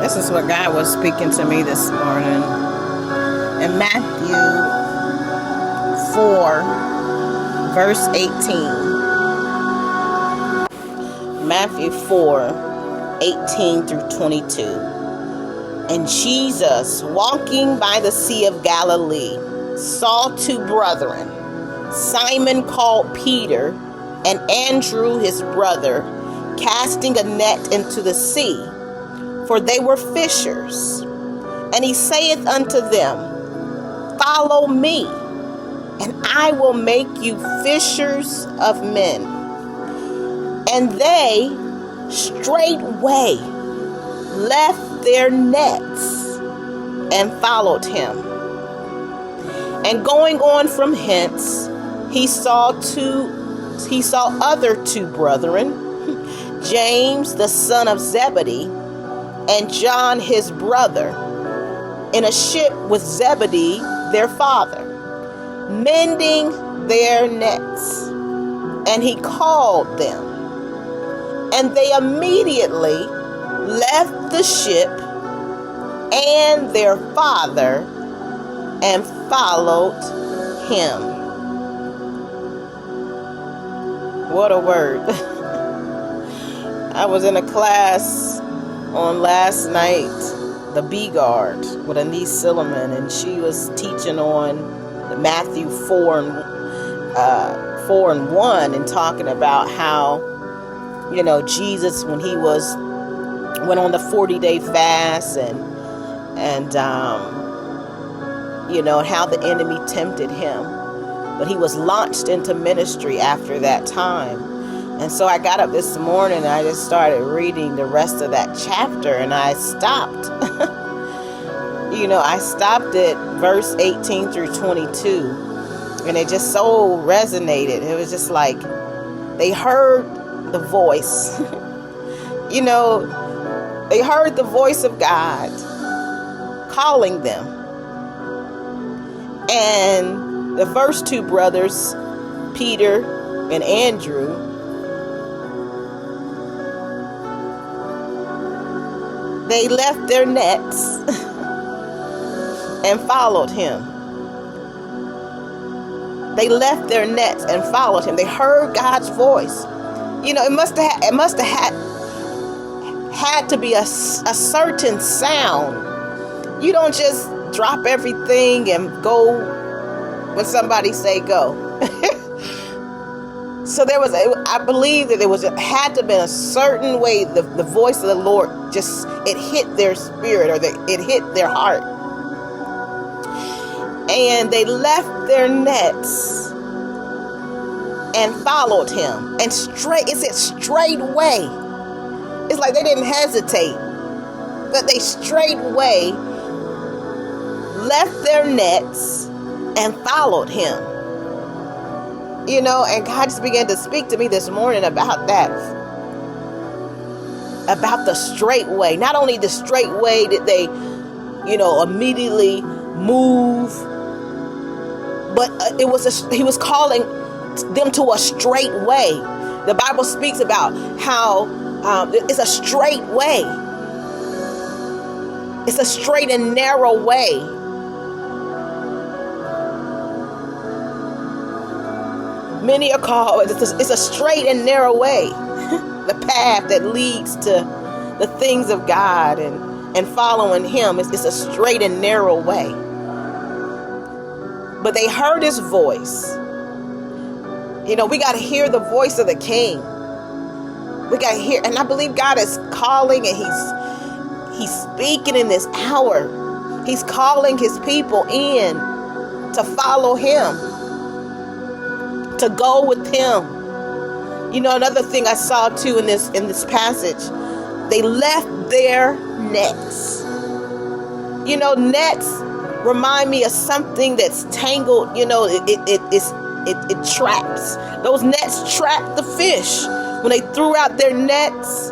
This is what God was speaking to me this morning. In Matthew 4, verse 18. Matthew 4, 18 through 22. And Jesus, walking by the Sea of Galilee, saw two brethren, Simon called Peter, and Andrew his brother, casting a net into the sea, for they were fishers. And he saith unto them, Follow me, and I will make you fishers of men. And they straightway left their nets and followed him. And going on from hence, he saw other two brethren, James the son of Zebedee, and John his brother, in a ship with Zebedee their father, mending their nets. And he called them. And they immediately left the ship and their father and followed him. What a word. I was in a class on last night, the B Guard, with Anise Silliman, and she was teaching on Matthew 4 and 1, and talking about how, Jesus, when he went on the 40-day fast, and how the enemy tempted him, but he was launched into ministry after that time. And so I got up this morning and I just started reading the rest of that chapter, and I stopped. I stopped at verse 18 through 22, and it just so resonated. It was just like they heard the voice. They heard the voice of God calling them. And the first two brothers, Peter and Andrew, they left their nets and followed him. They left their nets and followed him. They heard God's voice. It must have had to be a certain sound. You don't just drop everything and go when somebody say go. So I believe that had to have been a certain way the voice of the Lord it hit their spirit, or it hit their heart. And they left their nets and followed him. And straightway. It's like they didn't hesitate, but they straightway left their nets and followed him. And God just began to speak to me this morning about that. About the straightway. Not only the straightway did they, immediately move, but he was calling them to a straight way. The Bible speaks about how it's a straight way. It's a straight and narrow way. Many are called, it's a straight and narrow way. The path that leads to the things of God and following him. It's a straight and narrow way. But they heard his voice. We got to hear the voice of the King. We got to hear, and I believe God is calling, and he's speaking in this hour. He's calling his people in to follow him, to go with him. Another thing I saw too in this passage, they left their nets. Nets remind me of something that's tangled. It traps. Those nets trap the fish. When they threw out their nets,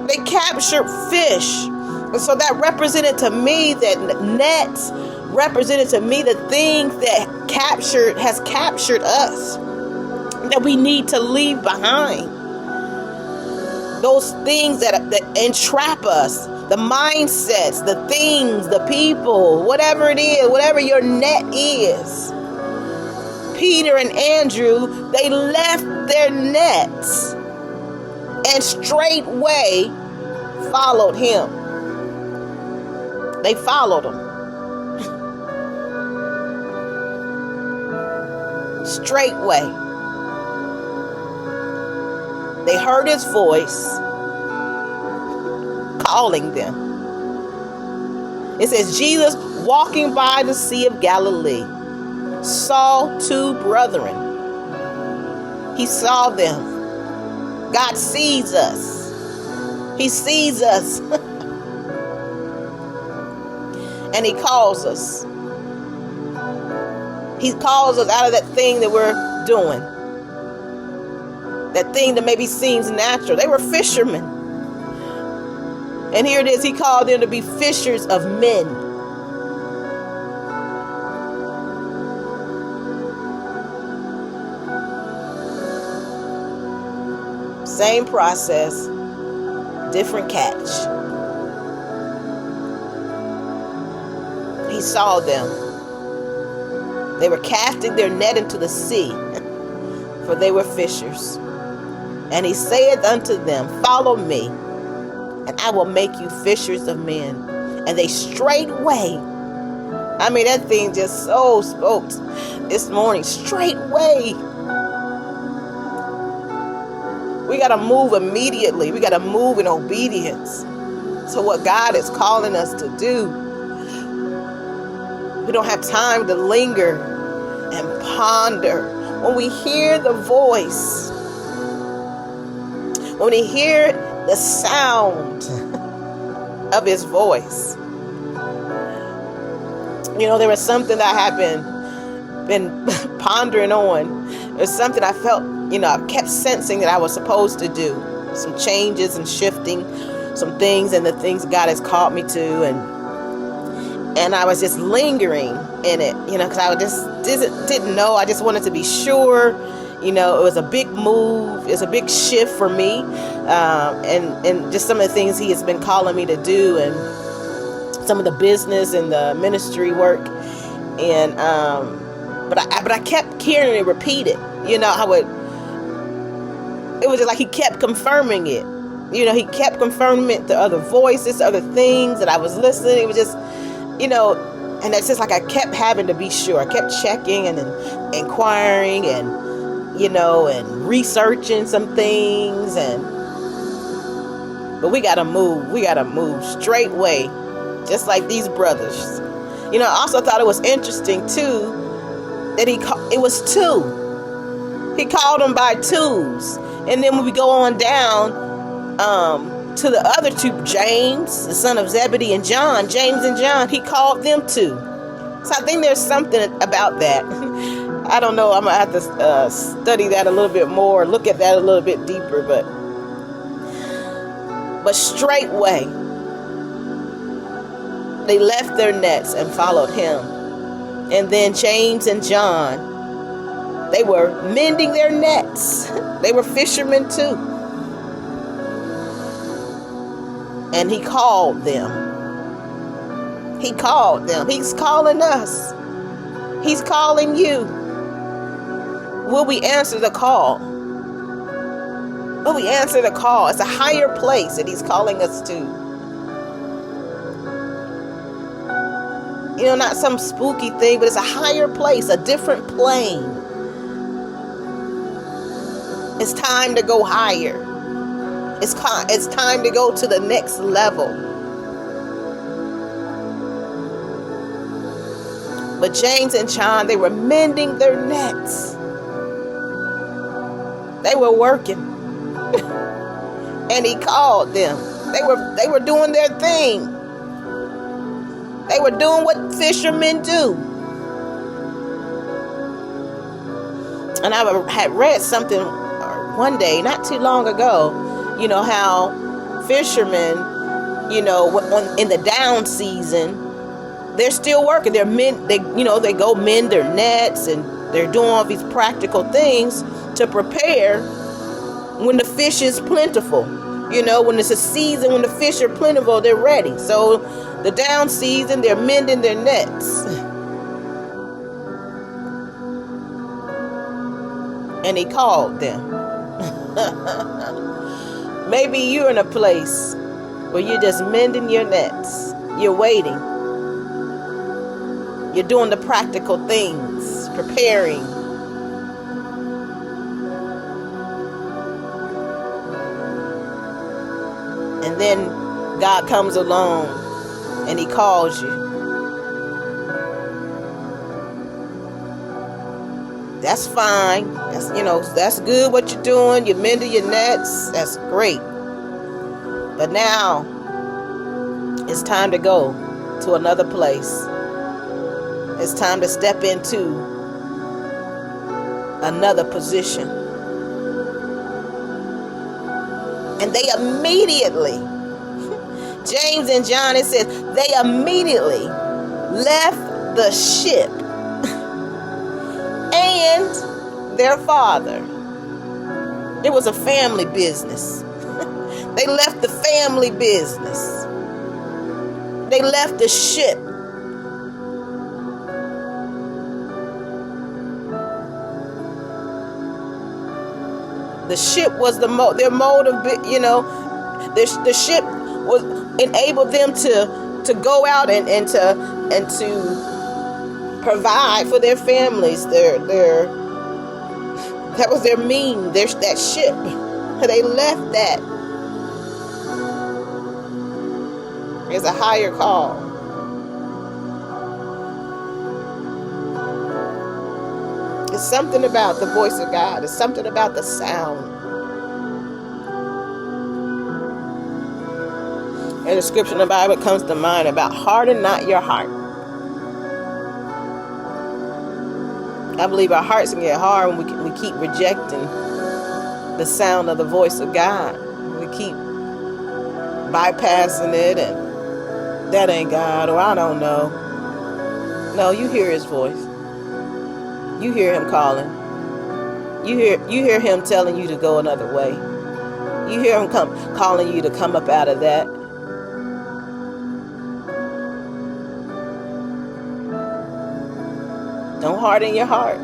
they captured fish. And so that represented to me, that nets represented to me the things that has captured us, that we need to leave behind. those things that entrap us, the mindsets, the things, the people, whatever it is, whatever your net is. Peter and Andrew, they left their nets and straightway followed him. They followed him. Straightway. They heard his voice calling them. It says, Jesus, walking by the Sea of Galilee, saw two brethren. He saw them. God sees us. He sees us. And he calls us. He calls us out of that thing that we're doing. That thing that maybe seems natural. They were fishermen. And here it is. He called them to be fishers of men. Same process, different catch. He saw them. They were casting their net into the sea, for they were fishers. And he saith unto them, follow me, and I will make you fishers of men. And they straightway, I mean, that thing just so spoke this morning, straightway. We got to move immediately. We got to move in obedience to what God is calling us to do. We don't have time to linger and ponder. When we hear the voice, when we hear the sound of his voice, you know, there was something that I had been pondering on. There's something I felt, you know, I kept sensing that I was supposed to do. Some changes and shifting, some things and the things God has called me to. And I was just lingering in it, you know, because I just didn't know. I just wanted to be sure. You know, it was a big move. It was a big shift for me. And just some of the things he has been calling me to do, and some of the business and the ministry work. And but I kept hearing it repeated. You know, it was just like he kept confirming it. You know, he kept confirming it to other voices, other things that I was listening. It was just, you know, and it's just like I kept having to be sure. I kept checking and inquiring and, you know, and researching some things. But we got to move. We got to move straightway, just like these brothers. You know, I also thought it was interesting, too, that it was two. He called them by twos. And then when we go on down to the other two, James, the son of Zebedee, and John, James and John, he called them two. So I think there's something about that. I don't know. I'm going to have to study that a little bit more, look at that a little bit deeper. But straightway, they left their nets and followed him. And then James and John, they were mending their nets. They were fishermen too. And he called them. He called them. He's calling us. He's calling you. Will we answer the call? Will we answer the call? It's a higher place that he's calling us to. You know, not some spooky thing, but it's a higher place, a different plane. It's time to go higher. It's time to go to the next level. But James and John, they were mending their nets. They were working. And he called them. They were doing their thing. They were doing what fishermen do. And I had read something one day, not too long ago, you know, how fishermen, you know, in the down season, they're still working. They go mend their nets, and they're doing all these practical things to prepare when the fish is plentiful, You know, when it's a season, when the fish are plentiful, they're ready. So the down season, they're mending their nets. And he called them. Maybe you're in a place where you're just mending your nets. You're waiting. You're doing the practical things, preparing. And then God comes along and he calls you. That's fine. That's, that's good what you're doing. You're mending your nets. That's great. But now it's time to go to another place. It's time to step into another position. And they immediately, James and John, it says, they immediately left the ship and their father. It was a family business. They left the family business. They left the ship. The ship was their mode of, the ship was enabled them to go out and to provide for their families. That was their mean. That ship. They left that. There's a higher call. It's something about the voice of God. It's something about the sound. And the scripture in the Bible comes to mind about harden not your heart. I believe our hearts can get hard when we keep rejecting the sound of the voice of God. We keep bypassing it and that ain't God, or I don't know. No, you hear his voice. You hear him calling. You hear him telling you to go another way. You hear him calling you to come up out of that. Don't harden your heart.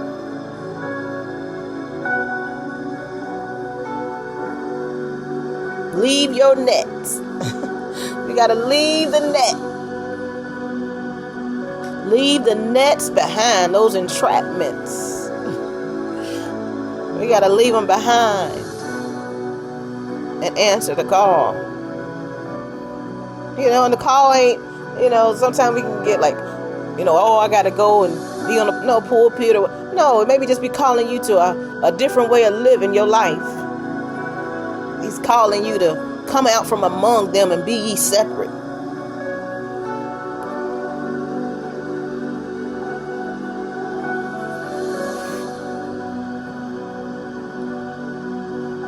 Leave your nets. We got to leave the net. Leave the nets behind, those entrapments. We got to leave them behind and answer the call. And the call ain't, sometimes we can get like, I got to go and be on a pulpit. No, maybe just be calling you to a different way of living your life. He's calling you to come out from among them and be ye separate.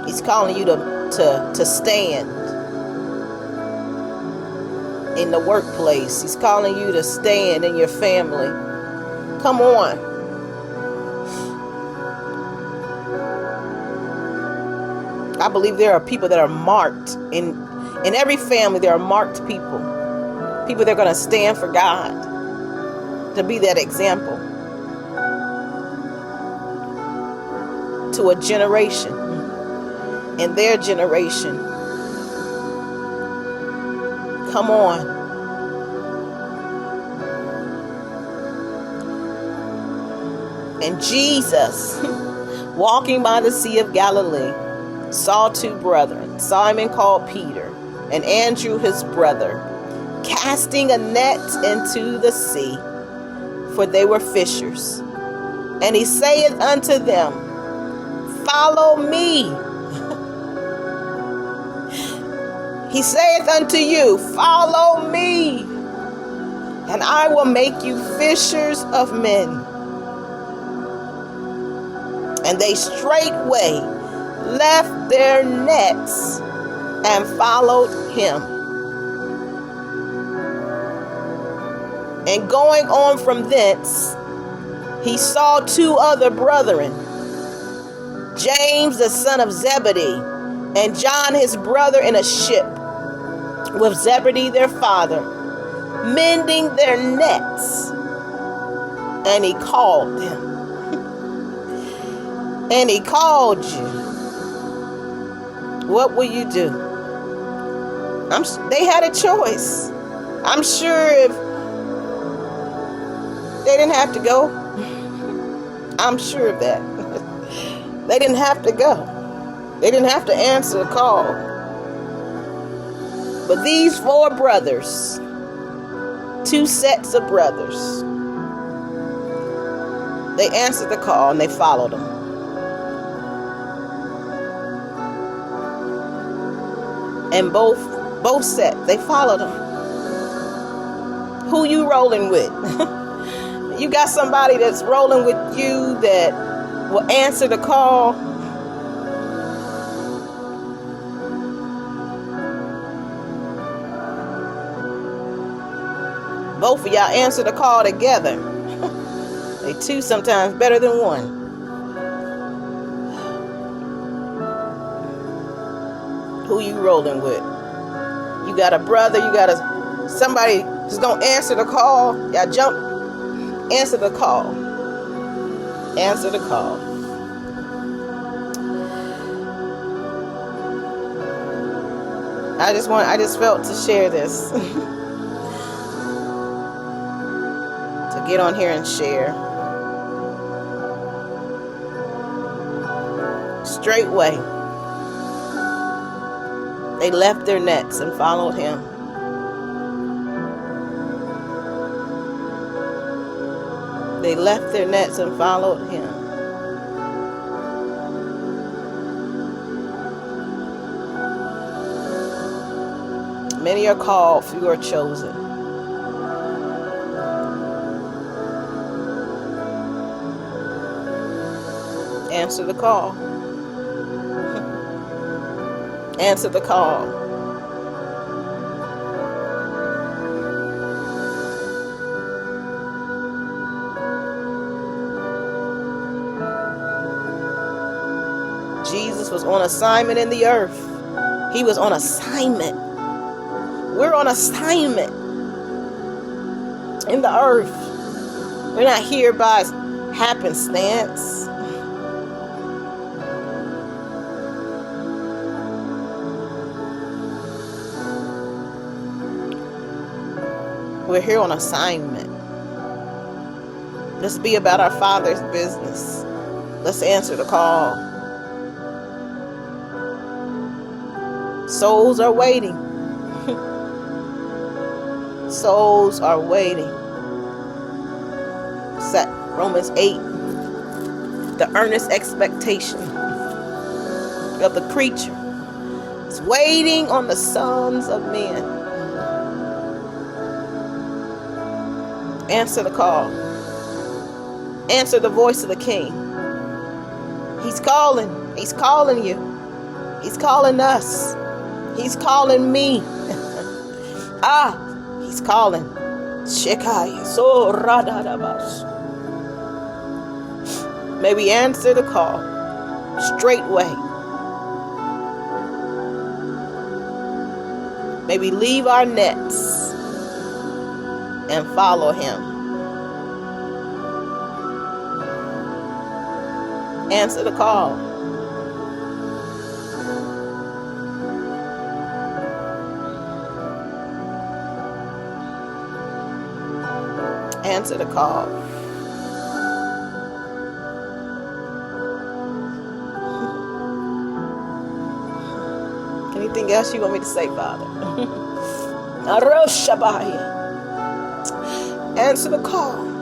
He's calling you to stand in the workplace. He's calling you to stand in your family. Come on. I believe there are people that are marked in every family. There are marked people that are going to stand for God, to be that example to a generation and their generation. Come on. And Jesus, walking by the Sea of Galilee, saw two brethren, Simon called Peter, and Andrew his brother, casting a net into the sea, for they were fishers. And he saith unto them, follow me. He saith unto you, follow me, and I will make you fishers of men. And they straightway left their nets and followed him. And going on from thence, he saw two other brethren, James the son of Zebedee, and John his brother in a ship with Zebedee their father, mending their nets. And he called them. And he called you. What will you do? They had a choice. I'm sure if they didn't have to go, I'm sure of that. They didn't have to go. They didn't have to answer the call. But these 4 brothers, 2 sets of brothers, they answered the call and they followed him. And both sets, they followed him. Who you rolling with? You got somebody that's rolling with you that will answer the call. Both of y'all answer the call together. They 2 sometimes better than 1. Who you rolling with? You got a brother, you got somebody just don't answer the call. Y'all jump. Answer the call. Answer the call. I just felt to share this. To get on here and share. Straightway. They left their nets and followed him. They left their nets and followed him. Many are called, few are chosen. Answer the call. Answer the call. Jesus was on assignment in the earth. He was on assignment. We're on assignment in the earth. We're not here by happenstance. We're here on assignment. Let's be about our Father's business. Let's answer the call. Souls are waiting. Souls are waiting. Romans 8. The earnest expectation of the creature is waiting on the sons of men. Answer the call. Answer the voice of the King. He's calling. He's calling you. He's calling us. He's calling me. He's calling. Shekai. So radadabas. May we answer the call. Straightway. May we leave our nets and follow him. Answer the call. Answer the call. Anything else you want me to say, Father? Answer the call.